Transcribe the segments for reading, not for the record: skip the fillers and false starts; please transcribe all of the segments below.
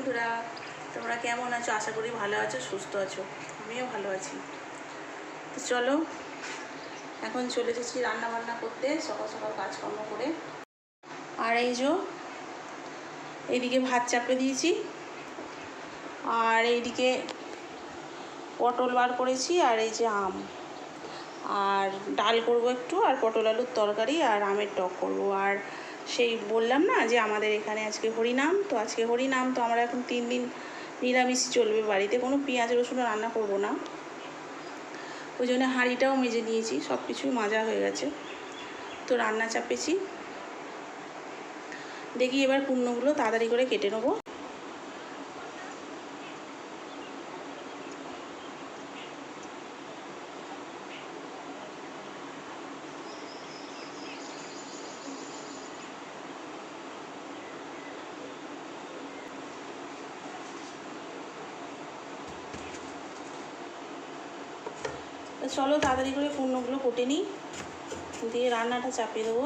বন্ধুরা, তোমরা কেমন আছো? আশা করি ভালো আছো, সুস্থ আছো। আমিও ভালো আছি। তো চলো, এখন চলে এসেছি রান্না বান্না করতে, সকাল সকাল কাজকর্ম করে। আর এই যে এইদিকে ভাত চাপে দিয়েছি, আর এইদিকে পটল বার করেছি, আর এই যে আম, আর ডাল করব একটু, আর পটল আলুর তরকারি, আর আমের টক করব। আর সেই বললাম না যে আমাদের এখানে আজকে হরিনাম, তো আজকে হরিনাম, তো আমরা এখন 3 দিন নিরামিষই চলবে, বাড়িতে কোনো পেঁয়াজ রসুন রান্না করব না। ওই জন্য হাঁড়িটাও মেজে নিয়েছি, সব কিছুই মাজা হয়ে গেছে। তো রান্না চাপেছি, দেখি এবার কুমড়োগুলো তাড়াতাড়ি করে কেটে নেবো। চলো তাড়াতাড়ি করে কুমড়োগুলো কেটে নিই, দিয়ে রান্নাটা চাপিয়ে দেবো।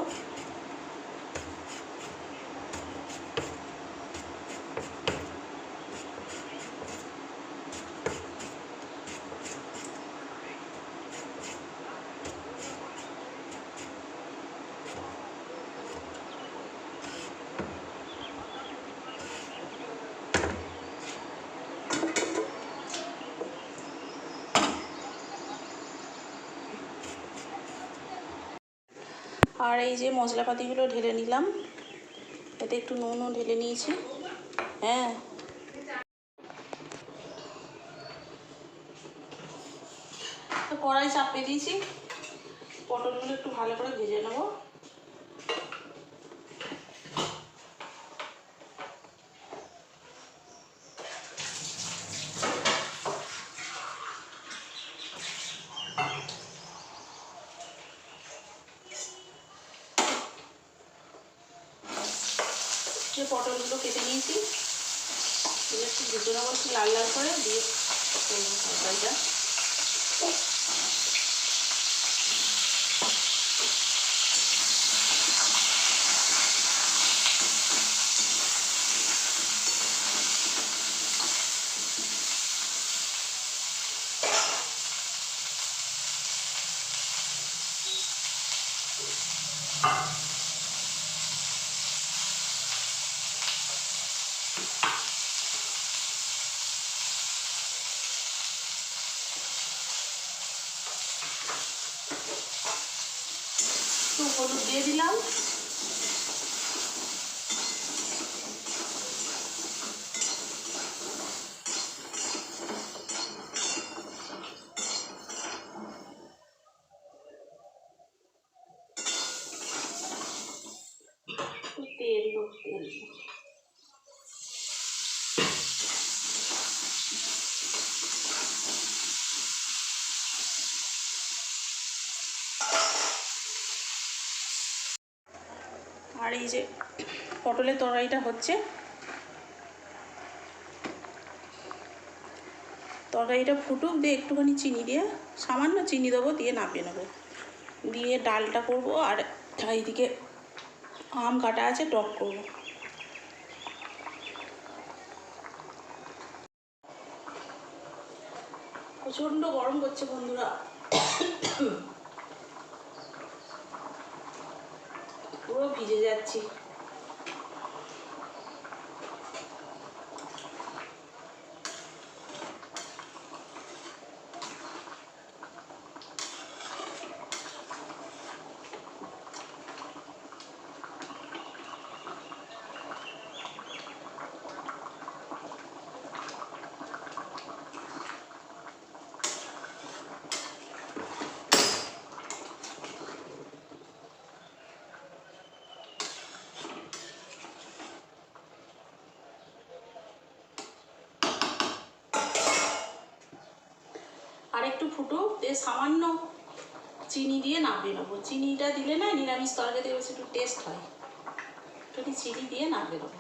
আর এই যে মশলাপাতিগুলো ঢেলে নিলাম, এতে একটু নুনও ঢেলে নিয়েছি। হ্যাঁ, তো কড়াই চাপিয়ে দিয়েছি, পটলগুলো একটু ভালো করে ভেজে নেবো। যে পটলগুলো কেটে নিয়েছি, দিয়ে একটু ভেজে নেবো, একটু লাল লাল করে, দিয়ে তরকারিটা। একটু হলুদ দিয়ে দিলাম, তেল তেল আর এই যে পটলের তরকারিটা হচ্ছে, তরকারিটা ফুটুক, দিয়ে একটুখানি চিনি দিয়ে, সামান্য চিনি দেবো, দিয়ে নামিয়ে নেবো। দিয়ে ডালটা করব, আর এইদিকে আম কাটা আছে, টক করব। প্রচণ্ড গরম করছে বন্ধুরা, পুরো ভিজে যাচ্ছি। আর একটু ফুটুক, দিয়ে সামান্য চিনি দিয়ে নামিয়ে নেবো। চিনিটা দিলে না নিরামিষ তরকারিতে বেশ একটু টেস্ট হয়, একটু চিনি দিয়ে নামিয়ে নেবো।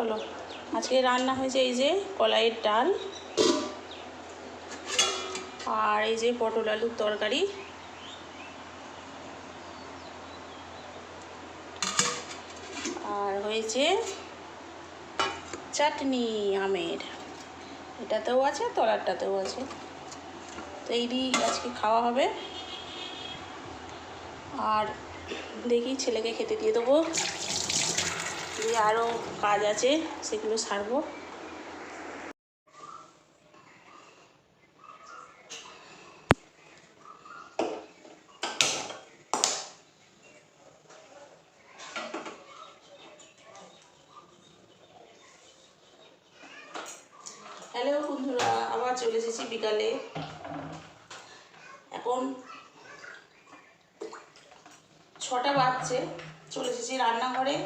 চলো, আজকে রান্না হয়েছে এই যে কলাইয়ের ডাল, আর এই যে পটল আলুর তরকারি, আর হয়েছে চাটনি আমের, এটাতেও আছে তলারটাতেও আছে। তো এই দিয়ে আজকে খাওয়া হবে। আর দেখি ছেলেকে খেতে দিয়ে দেবো, দিয়ে আরও কাজ আছে সেগুলো সারবো। হ্যালো বন্ধুরা, আবার চলে এসেছি বিকালে। এখন 6টা বাজছে, চলে এসেছি রান্নাঘরে,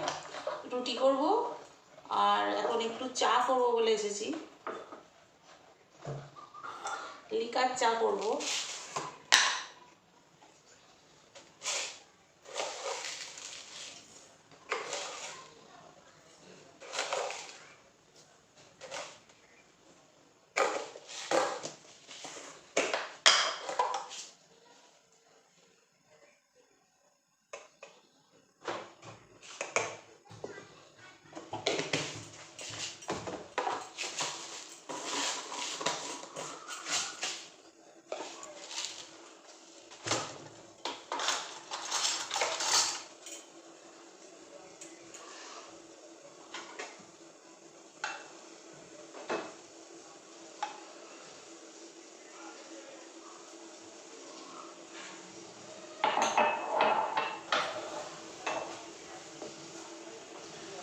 রুটি করব আর এখন একটু চা করব বলে এসেছি, লিকার চা করব।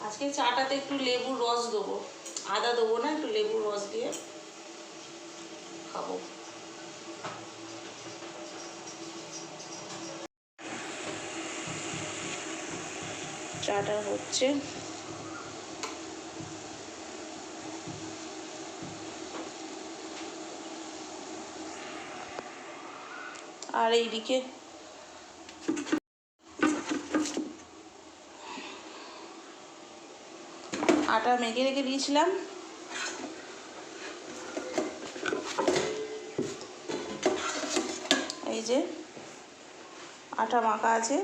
আজকে চাটাতে একটু লেবুর রস দেবো, আদা দেবো না, একটু লেবুর রস দিয়ে খাবো। চাটা হচ্ছে, আর এইদিকে আটা মেখে রেখে দিয়েছিলাম, এই যে আটা মাখা আছে,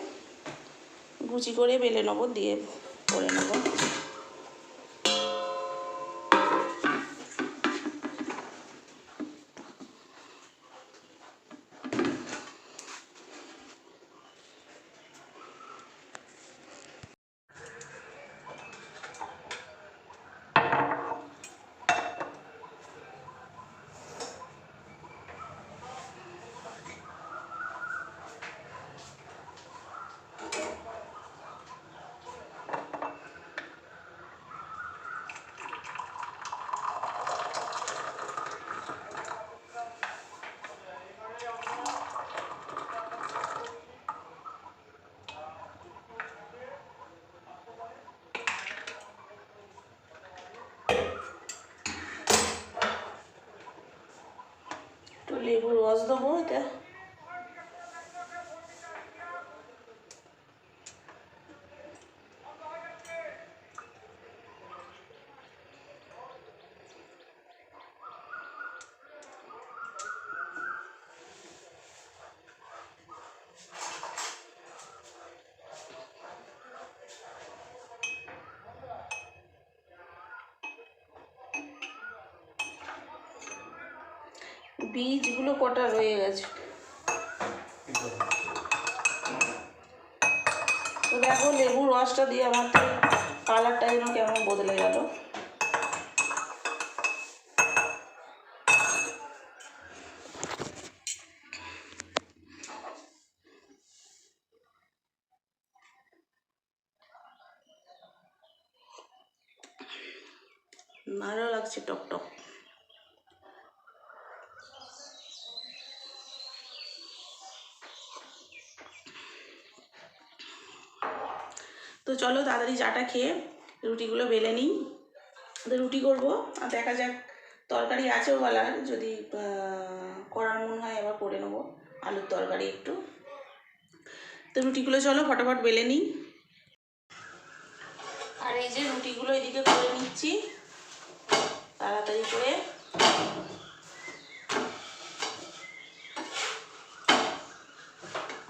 গুচি করে বেলে নেবো, দিয়ে করে নেব। একটু লেবুর রস দেবো, এটা বীজগুলো কটা রয়ে গেছে। তো দেখো লেবুর রসটা দিয়ে আমার তো কালারটা যেন কেমন বদলে গেল। ভালো লাগছে, টক টক। তো চলো তাড়াতাড়ি চাটা খেয়ে রুটিগুলো বেলে নিই, রুটি করবো। আর দেখা যাক, তরকারি আছেও বলার, যদি করার মন হয় এবার করে নেবো, আলুর তরকারি একটু। তো রুটিগুলো চলো ফটাফট বেলে নিই। আর এই যে রুটিগুলো রুটিগুলো এদিকে করে নিচ্ছি তাড়াতাড়ি করে।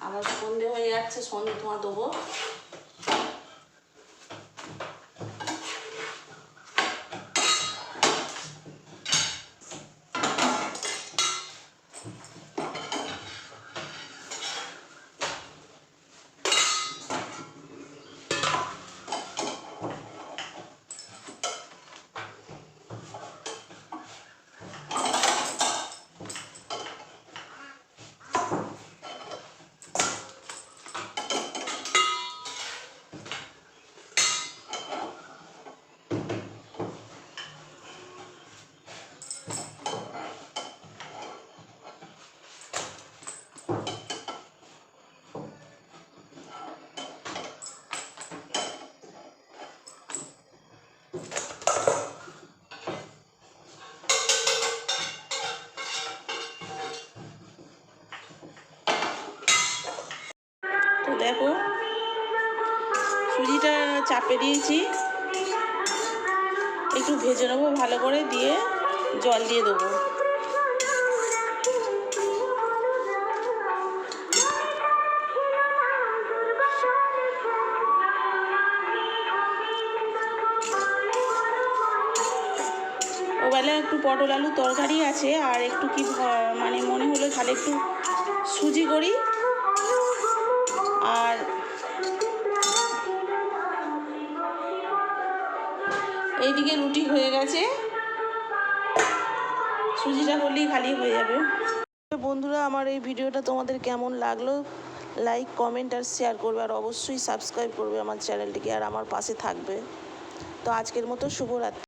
আবার সন্ধে হয়ে যাচ্ছে, সন্ধে ধোঁয়া দেবো। তো দেখো সুজিটা চাপে দিয়েছি, একটু ভেজে নেবো ভালো করে, দিয়ে জল দিয়ে দেবো। ওবেলা একটু পটল আলু তরকারি আছে, আর একটু কি মানে মনে হলো তাহলে একটু সুজি করি। আর এইদিকে রুটি হয়ে গেছে, সুজিটা করলেই খালি হয়ে যাবে। বন্ধুরা, আমার এই ভিডিওটা তোমাদের কেমন লাগলো লাইক কমেন্ট আর শেয়ার করবে, আর অবশ্যই সাবস্ক্রাইব করবে আমার চ্যানেলটিকে, আর আমার পাশে থাকবে। তো আজকের মতো শুভরাত্রি।